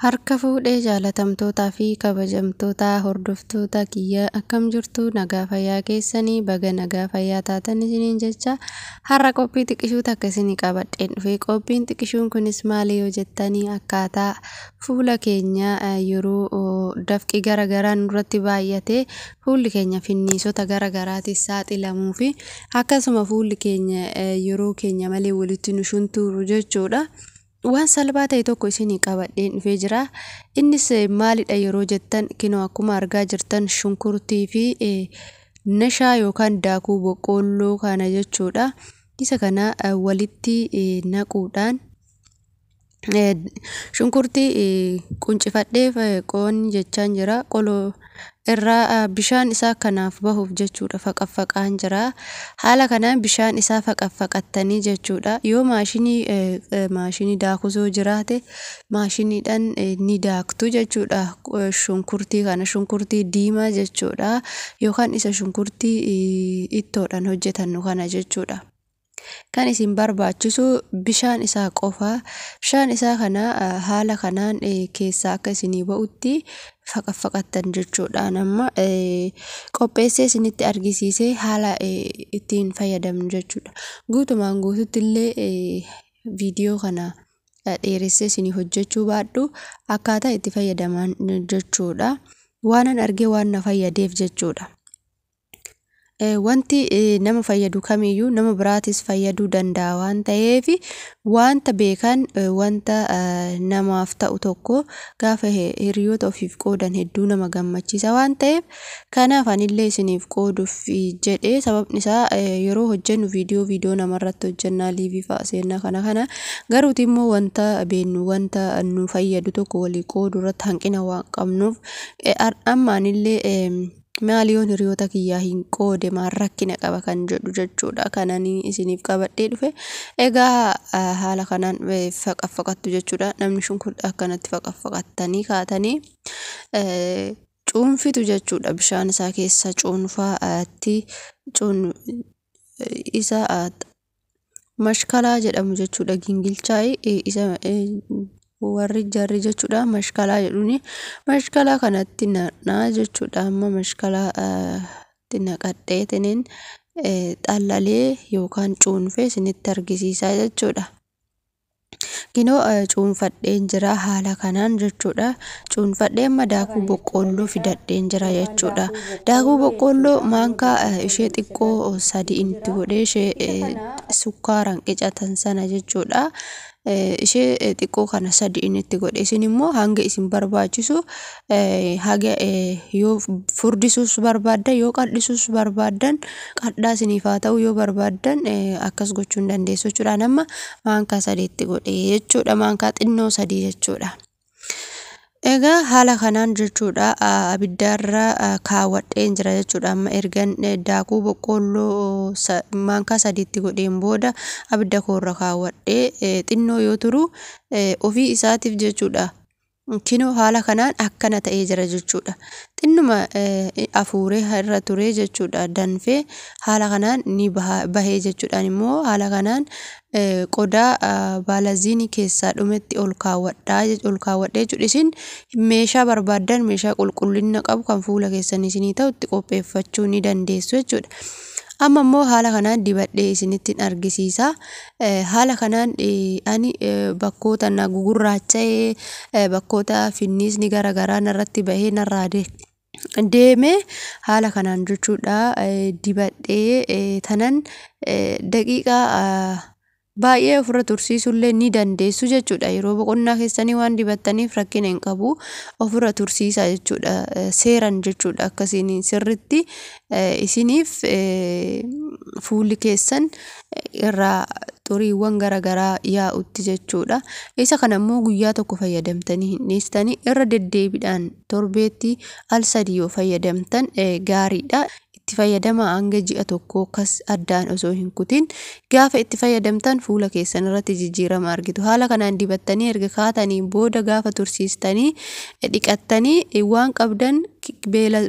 Harka fuudhee jaalatamtootaa fi kabajamtoota hordoftoota kiyya akkam jirtu nagaa fayyaa keessanii baga nagaa fayyaa taatan isiniin jecha har'a qophii xiqqishuu takka isinii qabadheen dhufe. Qophiin xiqqishuun kunis maali yoo jettanii akkaataa fuula keenya yeroo dafqii garaagaraa nurratti baay'ate fuulli keenya finniisota garaagaraatiif saaxilamuu fi akkasuma fuulli keenya yeroo keenya malee walitti nu shuntuuru jechuudha. Waan salphaa ta'e tokko isinii qabadheen dhufee jira. Innis maalidha yeroo jettan kinoo akkuma argaa jirtan shunkurtii fi nashaa yookaan daakuu boqqoolloo kana jechuudha. Isa kana walitti naquudhaan shunkurtii quncifadhee qoonni jechaan jira. Qoloo irraa bishaan isaa kanaaf bahuuf jechuudha faqaffaqaan jira. Haala kanaan bishaan isaa faqaffaqattanii jechuudha. Yoo maashinii daakusoo jiraate maashiniidhaan ni daaktu jechuudha. Shunkurtii kana shunkurtii diimaa jechuudha. Yookaan isa shunkurtii ittoodhaan hojjetannu kana jechuudha. Kan isin barbaachisu bishaan isaa qofa. Bishaan isaa kana haala kanaan keessaa akka isinii ba'utti faqaffaqattan jechuudha. Amma qopheessee isinitti argisiisee haala ittiin fayyadamnu jechuudha. Guutumaan guututti illee viidiyoo kana dheeressee isinii hojjechuu baadhu akkaataa itti fayyadaman jechuudha. Waanan argee waan na fayyadeef jechuudha. Wanti nama fayyadu kamiyyuu nama biraatis fayyaduu danda'a waan ta'eef wanta beekan wanta namaaf ta'u tokko gaafa hiriyoota ofiif qoodan hedduu nama gammachiisa waan ta'eef kanaaf anillee isiniif qooduuf jedhee sababni isaa yeroo hojjennu viidiyoo namarratti hojjennaa liivii fa'a seenaa kana garuuti immoo wanta beennu wanta nu fayyadu tokko walii qoodu irratti hanqina waan qabnuuf amma anillee maaliyoon hiriyoota kiyyaa hin qoode maal rakkina qaba kan jedhu jechuudha. Kananii isiniif qabadhee dhufe. Egaa haala kanaan faqaffaqattu jechuudha. Namni shunkurtii akkanatti faqaffaqattanii kaatanii cuunfitu jechuudha. Bishaan isaa keessa cuunfaatti isa mashkalaa jedhamu jechuudha. Gingilchaa'ee isa warri jarri jechuudha mashkalaa jedhuni mashkalaa kanatti naqnaa jechuudha. Amma mashkalaa itti naqadheetiniin xallalee yookaan cuunfee isinitti argisiisaa jechuudha. Kinoo cuunfadheen jira haala kanaan jechuudha. Cuunfadhee amma daakuu boqqoolloo fidadheen jira jechuudha. Daakuu boqqoolloo maankaa ishee xiqqoo 3 itti godhee ishee sukkaaraan qicatan sana jechuudha. Ishee xiqqoo kana 3 itti godhe isin immoo hanga isin barbaachisu haga yoo furdisuus barbaaddan yoo qal'isuus barbaaddan qal'aa isiniif haa ta'u yoo barbaaddan akkas gochuu hin dandeessu jechuudha. Amma maankaa 3 itti godhe jechuudha. Maankaa xinnoo 3 jechuudha. Egaa haala kanaan jechuudha abiddaarra kaawwadheen jira jechuudha. Amma ergan daakuu boqqoolloo maankaa 3 itti godheen booda abidda koorra kaawwadhee xinnoo yoo turu ofii isaatiif jechuudha. Kinoo haala kanaan akkana ta'ee jira jechuudha. Xinnuma afuuree irra turee jechuudha. Danfee haala kanaan ni bahee jechuudhaan immoo haala kanaan qodaa baalaziinii keessaa dhumetti ol kaawwadhee jechuudha. Isin meeshaa barbaaddan meeshaa qulqullina qabu kan fuula keessanii isinii ta'u itti qopheeffachuu ni dandeessu jechuudha. Amma immoo haala kanaan dibadhee isinitti argisiisa. Haala kanaan ani bakkoota na gugurraacha'ee bakkoota finniisni garaagaraa narratti bahee narraa deemee haala kanaan jechuudha dibadhee tanan daqiiqaa baay'ee ofirra tursiisullee ni dandeessu jechuudha. Yeroo boqonnaa keessanii waan dibattaniif rakkina hin qabu ofirra tursiisa jechuudha. Seeran jechuudha akkasiin sirritti isiniif fuulli keessan irraa xuriiwwan garaagaraa yaa'utti jechuudha. Isa kana immoo guyyaa tokko fayyadamtanii hin dhiistanii irra deddeebiidhaan torbeetti al 3 yoo fayyadamtan gaariidha. Itti fayyadama hanga ji'a tokko akkas addaan osoo hin kutin gaafa itti fayyadamtan fuula keessan irratti jijjiirama argitu. Haala kanaan dibattanii erga kaatanii booda gaafa tursiistanii dhiqattanii waan qabdan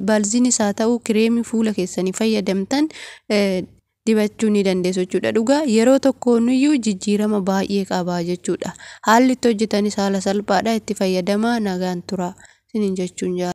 baalziinis haa ta'u kireemii fuula keessanii fayyadamtan dibachuu ni dandeessu jechuudha. Dhugaa yeroo tokkooniyyuu jijjiirama baay'ee qaba jechuudha. Haalli itti hojjetanis haala salphaadha, itti fayyadamaa, nagaan tura isiniin jechuun jaalladha.